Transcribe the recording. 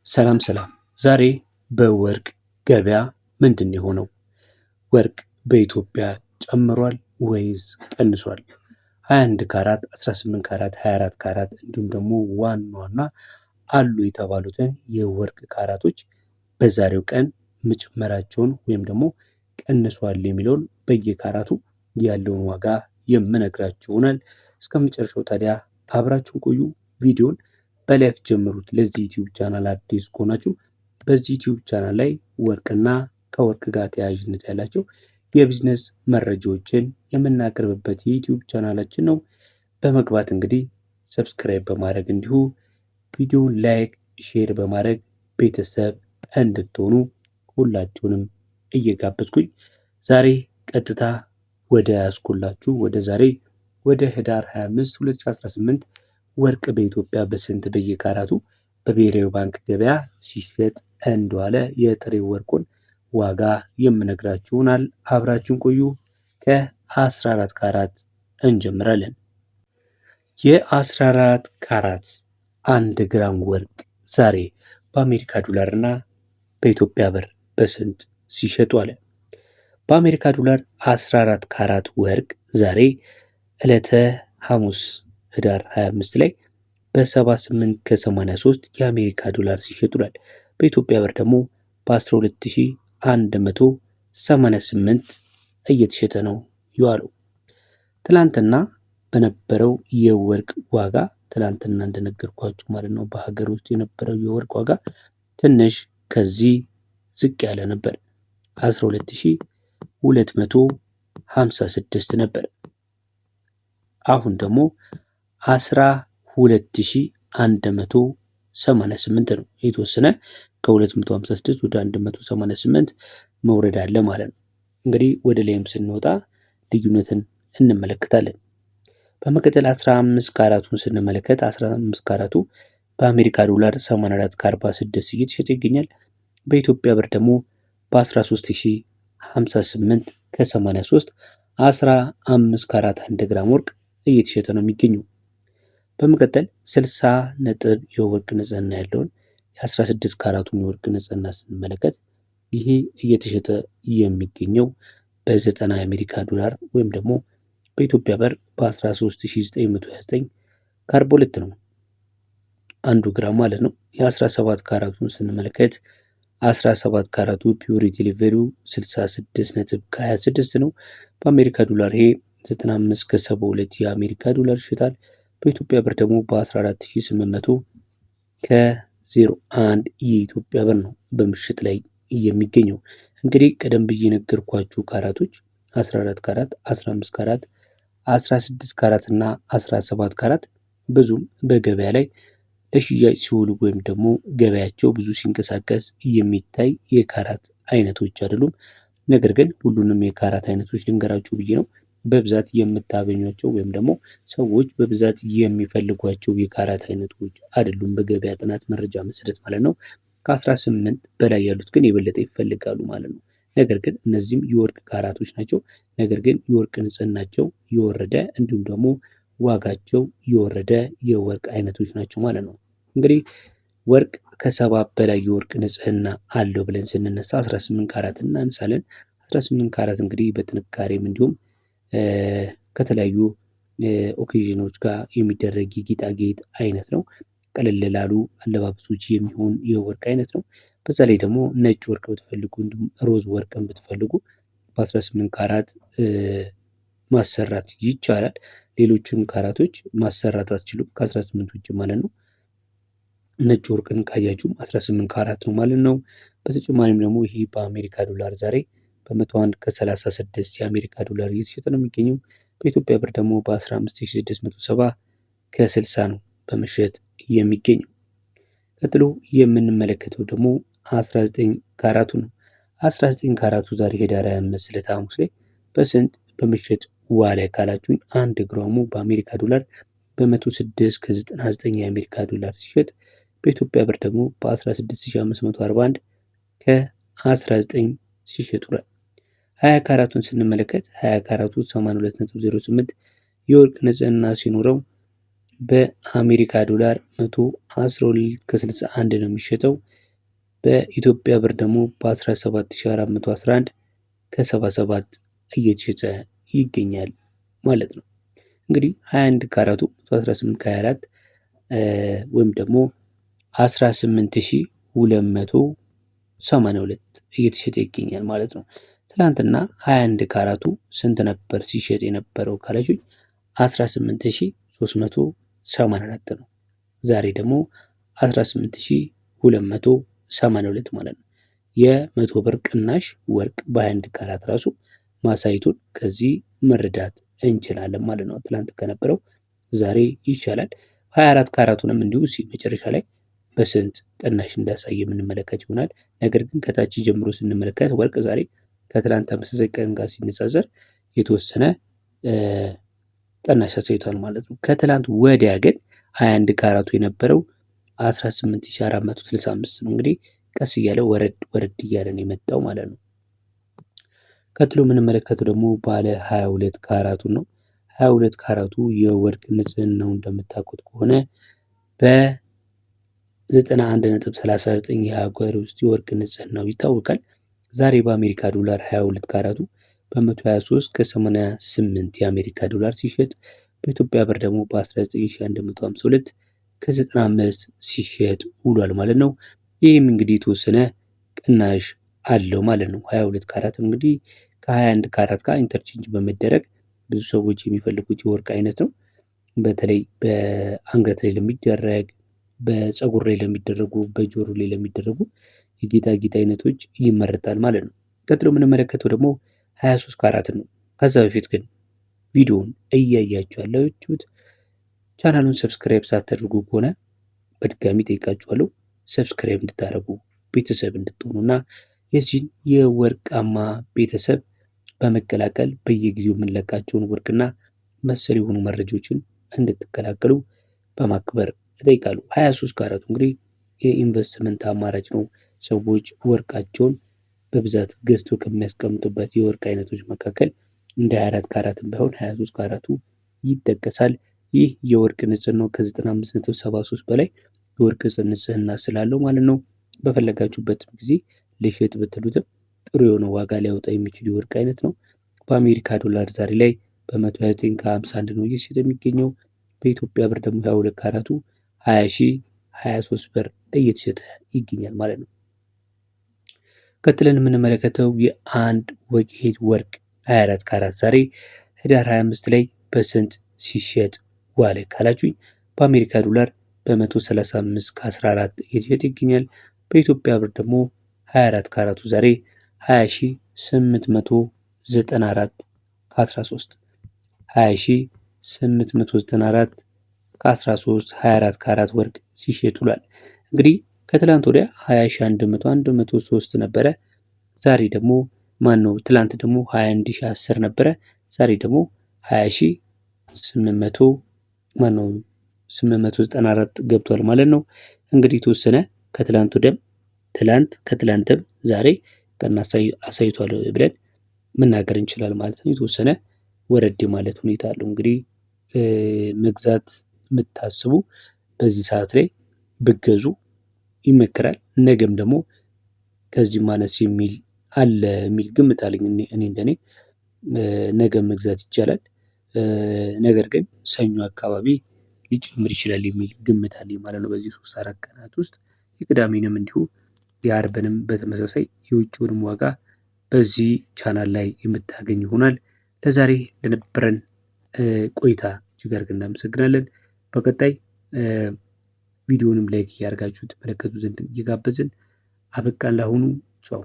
ሰላም ሰላም። ዛሬ በወርቅ ገበያ ምንድን የሆነው? ወርቅ በኢትዮጵያ ጨምሯል ወይስ ቀንሷል? 21 ካራት፣ 18 ካራት፣ 24 ካራት እንዲሁም ደግሞ ዋና ዋና አሉ የተባሉትን የወርቅ ካራቶች በዛሬው ቀን መጨመራቸውን ወይም ደግሞ ቀንሷል የሚለውን በየካራቱ ያለውን ዋጋ የምነግራችሁ ይሆናል። እስከ መጨረሻው ታዲያ አብራችሁን ቆዩ። ቪዲዮን በላይክ ጀምሩት። ለዚህ ዩቲዩብ ቻናል አዲስ ከሆናችሁ በዚህ ዩቲዩብ ቻናል ላይ ወርቅና ከወርቅ ጋር ተያያዥነት ያላቸው የቢዝነስ መረጃዎችን የምናቀርብበት የዩቲዩብ ቻናላችን ነው። በመግባት እንግዲህ ሰብስክራይብ በማድረግ እንዲሁ ቪዲዮውን ላይክ፣ ሼር በማድረግ ቤተሰብ እንድትሆኑ ሁላችሁንም እየጋበዝኩኝ ዛሬ ቀጥታ ወደ ያስኩላችሁ ወደ ህዳር 25 2018 ወርቅ በኢትዮጵያ በስንት በየካራቱ በብሔራዊ ባንክ ገበያ ሲሸጥ እንደዋለ የጥሬ ወርቁን ዋጋ የምነግራችሁ ይሆናል። አብራችሁን ቆዩ። ከ14 ካራት እንጀምራለን። የ14 ካራት 1 ግራም ወርቅ ዛሬ በአሜሪካ ዶላር እና በኢትዮጵያ ብር በስንት ሲሸጡ አለ? በአሜሪካ ዶላር 14 ካራት ወርቅ ዛሬ ዕለተ ሐሙስ ህዳር 25 ላይ በ78 ከ83 የአሜሪካ ዶላር ሲሸጡ ይላል። በኢትዮጵያ ብር ደግሞ በ12188 እየተሸጠ ነው የዋለው። ትላንትና በነበረው የወርቅ ዋጋ ትላንትና እንደነገርኳችሁ ማለት ነው በሀገር ውስጥ የነበረው የወርቅ ዋጋ ትንሽ ከዚህ ዝቅ ያለ ነበር። 12256 ነበር። አሁን ደግሞ 12188 ነው። የተወሰነ ከ256 ወደ 188 መውረድ አለ ማለት ነው። እንግዲህ ወደ ላይም ስንወጣ ልዩነትን እንመለከታለን። በመቀጠል 15 ካራቱን ስንመለከት 15 ካራቱ በአሜሪካ ዶላር 84 ከ46 እየተሸጠ ይገኛል። በኢትዮጵያ ብር ደግሞ በ13058 ከ83 15 ካራት 1 ግራም ወርቅ እየተሸጠ ነው የሚገኘው። በመቀጠል 60 ነጥብ የወርቅ ንጽህና ያለውን የ16 ካራቱን የወርቅ ንጽህና ስንመለከት ይሄ እየተሸጠ የሚገኘው በ90 የአሜሪካ ዶላር ወይም ደግሞ በኢትዮጵያ ብር በ13929 ከ42 ነው 1 ግራም ማለት ነው። የ17 ካራቱን ስንመለከት 17 ካራቱ ፒውሪቲ ሌቨሉ 66 ነጥብ ከ26 ነው። በአሜሪካ ዶላር ይሄ 95 ከ72 የአሜሪካ ዶላር ይሸጣል። በኢትዮጵያ ብር ደግሞ በ14800 ከ01 የኢትዮጵያ ብር ነው በምሽት ላይ የሚገኘው። እንግዲህ ቀደም ብዬ የነገርኳችሁ ካራቶች 14 ካራት፣ 15 ካራት፣ 16 ካራት እና 17 ካራት ብዙም በገበያ ላይ ለሽያጭ ሲውሉ ወይም ደግሞ ገበያቸው ብዙ ሲንቀሳቀስ የሚታይ የካራት አይነቶች አይደሉም። ነገር ግን ሁሉንም የካራት አይነቶች ልንገራችሁ ብዬ ነው። በብዛት የምታገኟቸው ወይም ደግሞ ሰዎች በብዛት የሚፈልጓቸው የካራት አይነቶች አይደሉም በገበያ ጥናት መረጃ መሰረት ማለት ነው። ከ18 በላይ ያሉት ግን የበለጠ ይፈልጋሉ ማለት ነው። ነገር ግን እነዚህም የወርቅ ካራቶች ናቸው። ነገር ግን የወርቅ ንጽህናቸው የወረደ እንዲሁም ደግሞ ዋጋቸው የወረደ የወርቅ አይነቶች ናቸው ማለት ነው። እንግዲህ ወርቅ ከ70 በላይ የወርቅ ንጽህና አለው ብለን ስንነሳ 18 ካራት እናነሳለን። 18 ካራት እንግዲህ በጥንካሬም እንዲሁም ከተለያዩ ኦኬዥኖች ጋር የሚደረግ የጌጣጌጥ አይነት ነው። ቀለል ላሉ አለባበሶች የሚሆን የወርቅ አይነት ነው። በዛ ላይ ደግሞ ነጭ ወርቅ ብትፈልጉ እንዲሁም ሮዝ ወርቅን ብትፈልጉ በ18 ካራት ማሰራት ይቻላል። ሌሎችን ካራቶች ማሰራት አትችሉም ከ18 ውጭ ማለት ነው። ነጭ ወርቅን ካያችሁም 18 ካራት ነው ማለት ነው። በተጨማሪም ደግሞ ይሄ በአሜሪካ ዶላር ዛሬ በ101 ከ36 የአሜሪካ ዶላር እየተሸጠ ነው የሚገኘው። በኢትዮጵያ ብር ደግሞ በ15670 ከ60 ነው በመሸጥ የሚገኘው። ቀጥሎ የምንመለከተው ደግሞ 19 ካራቱ ነው። 19 ካራቱ ዛሬ ህዳር 25 ዕለተ ሐሙስ ላይ በስንት በመሸጥ ዋለ ካላችሁኝ 1 ግራሙ በአሜሪካ ዶላር በ106 ከ99 የአሜሪካ ዶላር ሲሸጥ በኢትዮጵያ ብር ደግሞ በ16541 ከ19 ሲሸጥ ውሏል። 20 ካራቱን ስንመለከት 20 ካራቱ 82.08 የወርቅ ንጽህና ሲኖረው በአሜሪካ ዶላር 112 ከ61 ነው የሚሸጠው። በኢትዮጵያ ብር ደግሞ በ17411 ከ77 እየተሸጠ ይገኛል ማለት ነው። እንግዲህ 21 ካራቱ 118 ከ24 ወይም ደግሞ 18282 እየተሸጠ ይገኛል ማለት ነው። ትናንትና 21 ካራቱ ስንት ነበር ሲሸጥ የነበረው ካላችሁኝ 18384 ነው። ዛሬ ደግሞ 18282 ማለት ነው። የ100 ብር ቅናሽ ወርቅ በ21 ካራት ራሱ ማሳየቱን ከዚህ መረዳት እንችላለን ማለት ነው። ትላንት ከነበረው ዛሬ ይሻላል። 24 ካራቱንም እንዲሁ መጨረሻ ላይ በስንት ቅናሽ እንዳሳየ የምንመለከት ይሆናል። ነገር ግን ከታች ጀምሮ ስንመለከት ወርቅ ዛሬ ከትላንት ተመሳሳይ ቀን ጋር ሲነጻጸር የተወሰነ ቅናሽ አሳይቷል ማለት ነው። ከትላንት ወዲያ ግን 21 ካራቱ የነበረው 18465 ነው። እንግዲህ ቀስ እያለ ወረድ እያለ ነው የመጣው ማለት ነው። ቀጥሎ የምንመለከተው ደግሞ ባለ 22 ካራቱን ነው። 22 ካራቱ የወርቅ ንጽህናው እንደምታውቁት ከሆነ በ91.39 የሀገር ውስጥ የወርቅ ንጽህናው ይታወቃል። ዛሬ በአሜሪካ ዶላር 22 ካራቱ በ123 ከ88 የአሜሪካ ዶላር ሲሸጥ በኢትዮጵያ ብር ደግሞ በ19152 ከ95 ሲሸጥ ውሏል ማለት ነው። ይህም እንግዲህ የተወሰነ ቅናሽ አለው ማለት ነው። 22 ካራት እንግዲህ ከ21 ካራት ጋር ኢንተርቼንጅ በመደረግ ብዙ ሰዎች የሚፈልጉት የወርቅ አይነት ነው። በተለይ በአንገት ላይ ለሚደረግ፣ በፀጉር ላይ ለሚደረጉ፣ በጆሮ ላይ ለሚደረጉ የጌጣጌጥ አይነቶች ይመረጣል ማለት ነው። ቀጥሎ የምንመለከተው ደግሞ 23 ካራት ነው። ከዛ በፊት ግን ቪዲዮውን እያያችሁ ያላችሁት ቻናሉን ሰብስክራይብ ሳታደርጉ ከሆነ በድጋሚ ጠይቃችኋለሁ። ሰብስክራይብ እንድታደርጉ ቤተሰብ እንድትሆኑና የዚህን የወርቃማ ቤተሰብ በመቀላቀል በየጊዜው የምንለቃቸውን ወርቅና መሰል የሆኑ መረጃዎችን እንድትቀላቀሉ በማክበር እጠይቃለሁ። 23 ካራቱ እንግዲህ የኢንቨስትመንት አማራጭ ነው። ሰዎች ወርቃቸውን በብዛት ገዝቶ ከሚያስቀምጡበት የወርቅ አይነቶች መካከል እንደ 24 ካራትም ባይሆን 23 ካራቱ ይጠቀሳል። ይህ የወርቅ ንጽህናው ከ95.73 በላይ የወርቅ ንጽህና ስላለው ማለት ነው። በፈለጋችሁበት ጊዜ ልሽጥ ብትሉትም ጥሩ የሆነ ዋጋ ሊያወጣ የሚችል የወርቅ አይነት ነው። በአሜሪካ ዶላር ዛሬ ላይ በ129 ከ51 ነው እየተሸጠ የሚገኘው። በኢትዮጵያ ብር ደግሞ 22 ካራቱ 20,023 ብር እየተሸጠ ይገኛል ማለት ነው። ቀጥለን የምንመለከተው የአንድ ወቄት ወርቅ 24 ካራት ዛሬ ህዳር 25 ላይ በስንት ሲሸጥ ዋለ ካላችሁኝ በአሜሪካ ዶላር በ135 ከ14 እየተሸጠ ይገኛል። በኢትዮጵያ ብር ደግሞ 24 ካራቱ ዛሬ 20,894 ከ13 20,894 ከ13 24 ካራት ወርቅ ሲሸጥ ውሏል። እንግዲህ ከትላንት ወዲያ 20,103 ነበረ። ዛሬ ደግሞ ትላንት ደግሞ 21,010 ነበረ። ዛሬ ደግሞ 20,894 ገብቷል ማለት ነው። እንግዲህ የተወሰነ ከትላንት ወዲያም ከትላንትም ዛሬ ቀን አሳይቷል ብለን መናገር እንችላለን ማለት ነው። የተወሰነ ወረድ ማለት ሁኔታ አለው። እንግዲህ መግዛት የምታስቡ በዚህ ሰዓት ላይ ብገዙ ይመከራል። ነገም ደግሞ ከዚህ ማነስ የሚል አለ የሚል ግምት አለኝ። እኔ እንደኔ ነገም መግዛት ይቻላል። ነገር ግን ሰኞ አካባቢ ሊጨምር ይችላል የሚል ግምት አለኝ ማለት ነው። በዚህ 3-4 ቀናት ውስጥ የቅዳሜንም እንዲሁ የአርብንም በተመሳሳይ የውጭውንም ዋጋ በዚህ ቻናል ላይ የምታገኝ ይሆናል። ለዛሬ ለነበረን ቆይታ እጅግ አድርገን እናመሰግናለን። በቀጣይ ቪዲዮንም ላይክ እያደረጋችሁ ተመለከቱ ዘንድ እየጋበዝን አበቃን። ላሁኑ ቻው።